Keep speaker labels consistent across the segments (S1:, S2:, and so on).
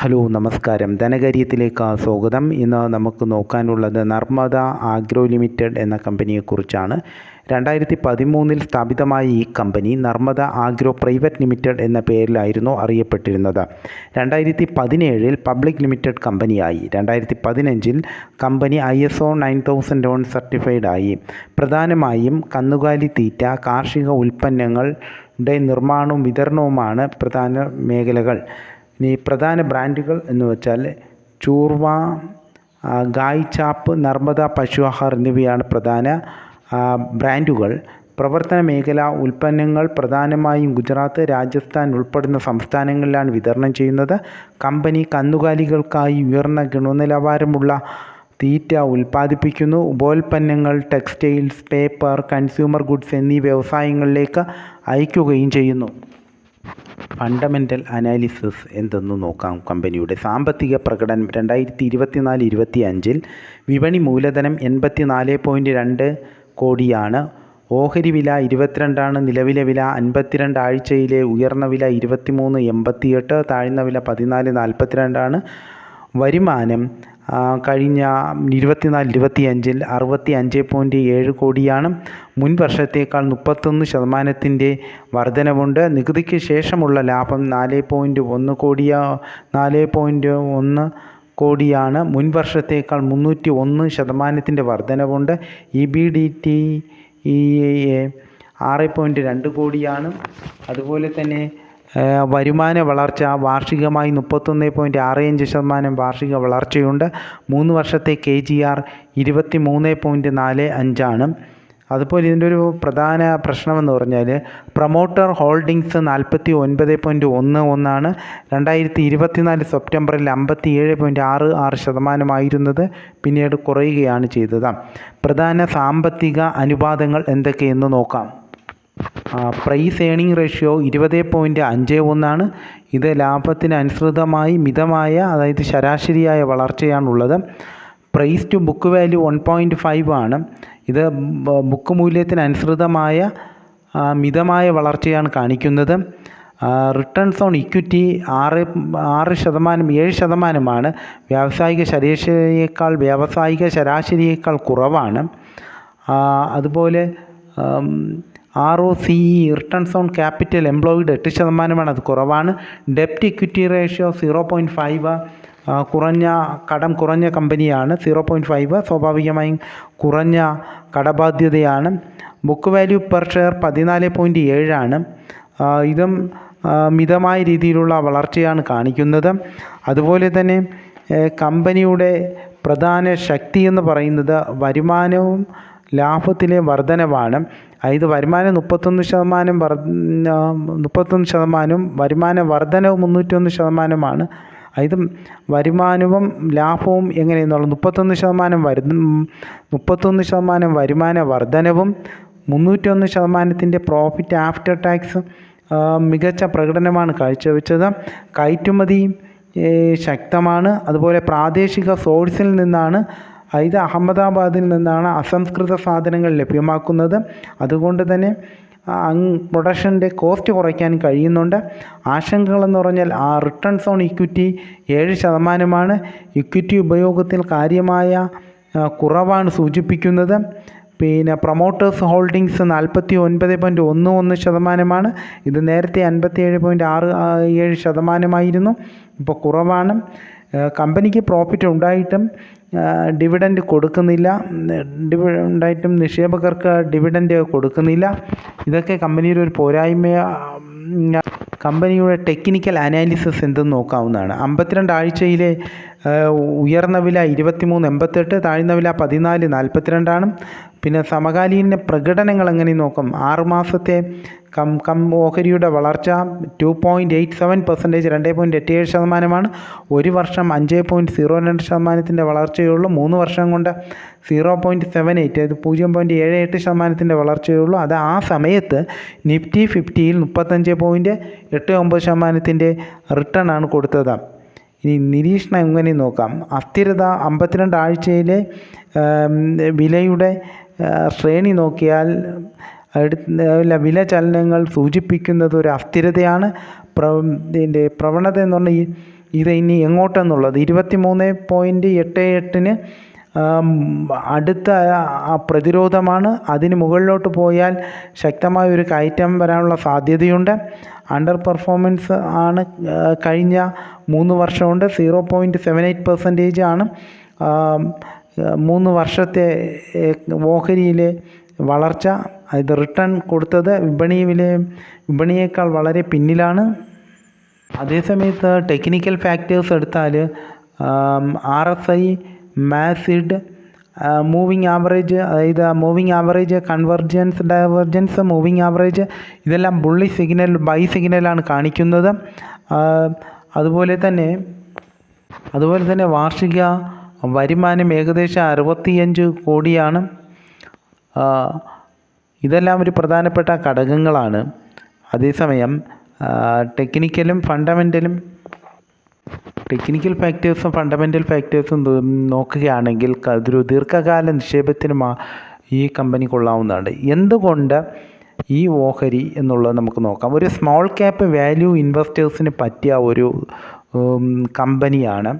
S1: Hello നമസ്കാരം. ധനകാര്യത്തിലേക്ക് സ്വാഗതം. ഇന്ന് നമുക്ക് നോക്കാനുള്ളത് നർമ്മദ ആഗ്രോ ലിമിറ്റഡ് എന്ന കമ്പനിയെക്കുറിച്ചാണ്. 2013 സ്ഥാപിതമായ ഈ company Narmada agro private limited എന്ന പേരിലായിരുന്നു അറിയപ്പെട്ടിരുന്നത്. 2017 പബ്ലിക് ലിമിറ്റഡ് കമ്പനിയായി. 2015 കമ്പനി ISO 9001 സർട്ടിഫൈഡ് ആയി. പ്രധാനമായും കന്നുകാലി തീറ്റ, കാർഷിക ഉൽപ്പന്നങ്ങളുടെ നിർമ്മാണവും വിതരണവുമാണ് പ്രധാന മേഖലകൾ. ഇനി പ്രധാന ബ്രാൻഡുകൾ എന്ന് വെച്ചാൽ ചൂർവ, ഗായ് ചാപ്പ്, നർമ്മദ പശു ആഹാർ എന്നിവയാണ് പ്രധാന ബ്രാൻഡുകൾ. പ്രവർത്തന മേഖല ഉൽപ്പന്നങ്ങൾ പ്രധാനമായും ഗുജറാത്ത്, രാജസ്ഥാൻ ഉൾപ്പെടുന്ന സംസ്ഥാനങ്ങളിലാണ് വിതരണം ചെയ്യുന്നത്. കമ്പനി കന്നുകാലികൾക്കായി ഉയർന്ന ഗുണനിലവാരമുള്ള തീറ്റ ഉൽപ്പാദിപ്പിക്കുന്നു. ഉപോൽപ്പന്നങ്ങൾ ടെക്സ്റ്റൈൽസ്, പേപ്പർ, കൺസ്യൂമർ ഗുഡ്സ് എന്നീ വ്യവസായങ്ങളിലേക്ക് അയക്കുകയും ചെയ്യുന്നു. ഫണ്ടമെൻ്റൽ അനാലിസിസ് എന്തെന്ന് നോക്കാം. കമ്പനിയുടെ സാമ്പത്തിക പ്രകടനം 2024-25 വിപണി മൂലധനം 84.2 കോടിയാണ്. ഓഹരി വില 22, നിലവിലെ വില 52, ആഴ്ചയിലെ ഉയർന്ന വില 23.88, താഴ്ന്ന വില 14.42. വരുമാനം കഴിഞ്ഞ 24-25 65.7 കോടിയാണ്. മുൻ വർഷത്തേക്കാൾ 31% വർധനവുണ്ട്. നികുതിക്ക് ശേഷമുള്ള ലാഭം 4.1 കോടിയാണ്. മുൻ വർഷത്തേക്കാൾ 301% വർധനവുണ്ട്. EBITDA 6.2 കോടിയാണ്. അതുപോലെ തന്നെ വരുമാന വളർച്ച വാർഷികമായി 31.65% വാർഷിക വളർച്ചയുണ്ട്. 3 വർഷത്തെ CAGR 23.45 അതുപോലെ ഇതിൻ്റെ ഒരു പ്രധാന പ്രശ്നമെന്ന് പറഞ്ഞാൽ പ്രൊമോട്ടർ ഹോൾഡിങ്സ് 49.11 2024 സെപ്റ്റംബറിൽ 57.66% പിന്നീട് കുറയുകയാണ് ചെയ്തത്. പ്രധാന സാമ്പത്തിക അനുപാതങ്ങൾ എന്തൊക്കെയെന്ന് നോക്കാം. Price earning ratio 20.51. ഇത് ലാഭത്തിന് അനുസൃതമായി മിതമായ, അതായത് ശരാശരിയായ വളർച്ചയാണുള്ളത്. പ്രൈസ് ടു ബുക്ക് വാല്യൂ 1.5 ആണ്. ഇത് ബുക്ക് മൂല്യത്തിന് അനുസൃതമായ മിതമായ വളർച്ചയാണ് കാണിക്കുന്നത്. റിട്ടേൺസ് ഓൺ ഇക്വിറ്റി 7% വ്യാവസായിക ശരാശരിയേക്കാൾ കുറവാണ്. അതുപോലെ ROCE returns on capital employed 8%, അത് കുറവാണ്. ഡെപ്റ്റ് ഇക്വിറ്റി റേഷ്യോ 0.5, കുറഞ്ഞ കമ്പനിയാണ്. 0.5 സ്വാഭാവികമായും കുറഞ്ഞ കടബാധ്യതയാണ്. ബുക്ക് വാല്യൂ പെർ ഷെയർ 14.7 ആണ്. ഇതും മിതമായ രീതിയിലുള്ള വളർച്ചയാണ് കാണിക്കുന്നത്. അതുപോലെ തന്നെ കമ്പനിയുടെ പ്രധാന ശക്തി എന്ന് പറയുന്നത് വരുമാനവും ലാഭത്തിലെ വർധനവാണ്. ഇത് വരുമാനം 31%, വരുമാന വർധനവും 301%. ഇത് വരുമാനവും ലാഭവും എങ്ങനെയെന്നുള്ളത് 31% വരുമാന വർധനവും 301% പ്രോഫിറ്റ് ആഫ്റ്റർ ടാക്സ് മികച്ച പ്രകടനമാണ് കാഴ്ചവെച്ചത്. കയറ്റുമതി ശക്തമാണ്. അതുപോലെ പ്രാദേശിക സോഴ്സിൽ നിന്നാണ്, ഇത് അഹമ്മദാബാദിൽ നിന്നാണ് അസംസ്കൃത സാധനങ്ങൾ ലഭ്യമാക്കുന്നത്. അതുകൊണ്ട് തന്നെ പ്രൊഡക്ഷൻ്റെ കോസ്റ്റ് കുറയ്ക്കാൻ കഴിയുന്നുണ്ട്. ആശങ്കകളെന്ന് പറഞ്ഞാൽ റിട്ടേൺസ് ഓൺ ഇക്വിറ്റി 7%. ഇക്വിറ്റി ഉപയോഗത്തിൽ കാര്യമായ കുറവാണ് സൂചിപ്പിക്കുന്നത്. പിന്നെ പ്രൊമോട്ടേഴ്സ് ഹോൾഡിങ്സ് 49.11%. ഇത് നേരത്തെ 57.67% ഇപ്പോൾ കുറവാണ്. കമ്പനിക്ക് പ്രോഫിറ്റ് ഉണ്ടായിട്ടും ഡിവിഡൻഡ് കൊടുക്കുന്നില്ല. ഉണ്ടായിട്ടും നിക്ഷേപകർക്ക് ഡിവിഡൻഡ് കൊടുക്കുന്നില്ല. ഇതൊക്കെ കമ്പനിയുടെ ഒരു പോരായ്മ. കമ്പനിയുടെ ടെക്നിക്കൽ അനാലിസിസ് എന്തെന്ന് നോക്കാവുന്നതാണ്. 52 ആഴ്ചയിലെ ഉയർന്ന വില 23.88, താഴ്ന്ന വില 14.42 പിന്നെ സമകാലീന പ്രകടനങ്ങൾ എങ്ങനെ നോക്കാം. 6 മാസത്തെ ഓഹരിയുടെ വളർച്ച 2.87%, 2.87%. ഒരു വർഷം 5.02% വളർച്ചയുള്ളൂ. 3 വർഷം കൊണ്ട് 0.78, അത് 0.78% വളർച്ചയുള്ളൂ. അത് ആ സമയത്ത് നിഫ്റ്റി 50-യിൽ 35.89% റിട്ടേൺ ആണ് കൊടുത്തത്. ഇനി നിരീക്ഷണം എങ്ങനെ നോക്കാം. അസ്ഥിരത 52 ആഴ്ചയിലെ വിലയുടെ ശ്രേണി നോക്കിയാൽ വില ചലനങ്ങൾ സൂചിപ്പിക്കുന്നത് ഒരു അസ്ഥിരതയാണ്. ഇതിൻ്റെ പ്രവണത എന്ന് പറഞ്ഞാൽ ഇത് ഇനി എങ്ങോട്ടെന്നുള്ളത് 23.88-ന് അടുത്ത പ്രതിരോധമാണ്. അതിന് മുകളിലോട്ട് പോയാൽ ശക്തമായ ഒരു കയറ്റം വരാനുള്ള സാധ്യതയുണ്ട്. അണ്ടർ പെർഫോമൻസ് ആണ് കഴിഞ്ഞ 3 വർഷം കൊണ്ട് 0.78% ആണ് 3 വർഷത്തെ ഓഹരിയിലെ വളർച്ച. ഇത് റിട്ടേൺ കൊടുത്തത് വിപണിയേക്കാൾ വളരെ പിന്നിലാണ്. അതേസമയത്ത് ടെക്നിക്കൽ ഫാക്ടേഴ്സ് എടുത്താൽ RSI, മാസിഡ്, മൂവിങ് ആവറേജ്, അതായത് moving average, convergence, divergence, moving average, ഇതെല്ലാം ബുള്ളി സിഗ്നൽ, ബൈ സിഗ്നലാണ് കാണിക്കുന്നത്. അതുപോലെ തന്നെ വാർഷിക വരുമാനം ഏകദേശം 65 കോടിയാണ്. ഇതെല്ലാം ഒരു പ്രധാനപ്പെട്ട ഘടകങ്ങളാണ്. അതേസമയം ടെക്നിക്കൽ ഫാക്ടേഴ്സും ഫണ്ടമെൻ്റൽ ഫാക്ടേഴ്സും നോക്കുകയാണെങ്കിൽ ഒരു ദീർഘകാല നിക്ഷേപത്തിന് ഈ കമ്പനി കൊള്ളാവുന്നതാണ്. എന്തുകൊണ്ട് ഈ ഓഹരി എന്നുള്ളത് നമുക്ക് നോക്കാം. ഒരു സ്മോൾ ക്യാപ്പ് വാല്യൂ ഇൻവെസ്റ്റേഴ്സിന് പറ്റിയ ഒരു കമ്പനിയാണ്,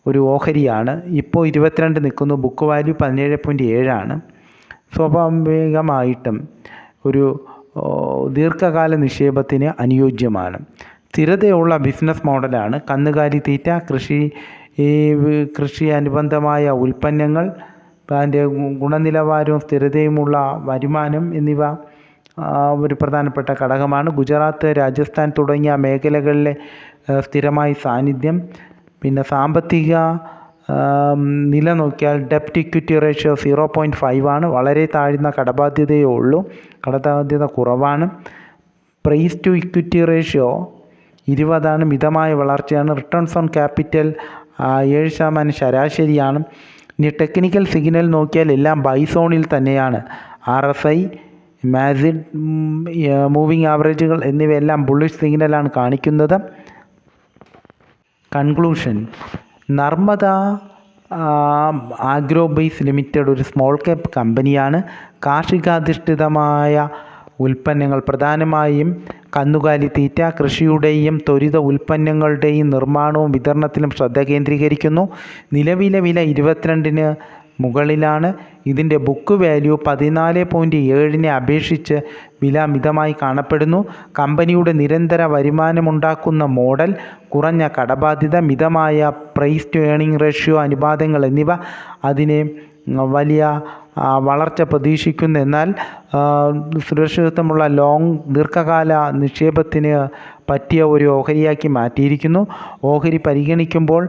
S1: ഒരു ഓഹരിയാണ്. ഇപ്പോൾ 22 നിൽക്കുന്നു. ബുക്ക് വാല്യൂ 17.7 ആണ്. സ്വാഭാവികമായിട്ടും ഒരു ദീർഘകാല നിക്ഷേപത്തിന് അനുയോജ്യമാണ്. സ്ഥിരതയുള്ള ബിസിനസ് മോഡലാണ്. കന്നുകാലി തീറ്റ, കൃഷി അനുബന്ധമായ ഉൽപ്പന്നങ്ങൾ, അതിൻ്റെ ഗുണനിലവാരവും സ്ഥിരതയുമുള്ള വരുമാനം എന്നിവ ഒരു പ്രധാനപ്പെട്ട ഘടകമാണ്. ഗുജറാത്ത്, രാജസ്ഥാൻ തുടങ്ങിയ മേഖലകളിലെ സ്ഥിരമായ സാന്നിധ്യം. പിന്നെ സാമ്പത്തിക നില നോക്കിയാൽ ഡെപ്റ്റ് ഇക്വിറ്റി റേഷ്യോ 0.5 ആണ്. വളരെ താഴ്ന്ന കടബാധ്യതയേ ഉള്ളൂ. കടബാധ്യത കുറവാണ്. പ്രൈസ് ടു ഇക്വിറ്റി റേഷ്യോ 20 ആണ്. മിതമായ വളർച്ചയാണ്. റിട്ടേൺസ് ഓൺ ക്യാപിറ്റൽ 7% ശരാശരിയാണ്. ഇനി ടെക്നിക്കൽ സിഗ്നൽ നോക്കിയാൽ എല്ലാം ബൈ സോണിൽ തന്നെയാണ്. RSI, മാസിഡ്, മൂവിങ് ആവറേജുകൾ എന്നിവയെല്ലാം ബുള്ളിഷ് സിഗ്നലാണ് കാണിക്കുന്നത്. കൺക്ലൂഷൻ: നർമ്മദ ആഗ്രോബേസ് ലിമിറ്റഡ് ഒരു സ്മോൾ ക്യാപ്പ് കമ്പനിയാണ്. കാർഷികാധിഷ്ഠിതമായ ഉൽപ്പന്നങ്ങൾ, പ്രധാനമായും കന്നുകാലി തീറ്റ, കൃഷിയുടെയും ത്വരിത ഉൽപ്പന്നങ്ങളുടെയും നിർമ്മാണവും വിതരണത്തിലും ശ്രദ്ധ കേന്ദ്രീകരിക്കുന്നു. നിലവിലെ വില 22-ന് മുകളിലാണ്. ഇതിൻ്റെ ബുക്ക് വാല്യൂ 14.7-നെ അപേക്ഷിച്ച് വില മിതമായി കാണപ്പെടുന്നു. കമ്പനിയുടെ നിരന്തര വരുമാനമുണ്ടാക്കുന്ന മോഡൽ, കുറഞ്ഞ കടബാധ്യത, മിതമായ പ്രൈസ് ടു ഏർണിംഗ് റേഷ്യോ അനുപാതങ്ങൾ എന്നിവ അതിനെ വലിയ വളർച്ച പ്രതീക്ഷിക്കുന്നു. എന്നാൽ സുരക്ഷിതത്വമുള്ള ദീർഘകാല നിക്ഷേപത്തിന് പറ്റിയ ഒരു ഓഹരിയാക്കി മാറ്റിയിരിക്കുന്നു. ഓഹരി പരിഗണിക്കുമ്പോൾ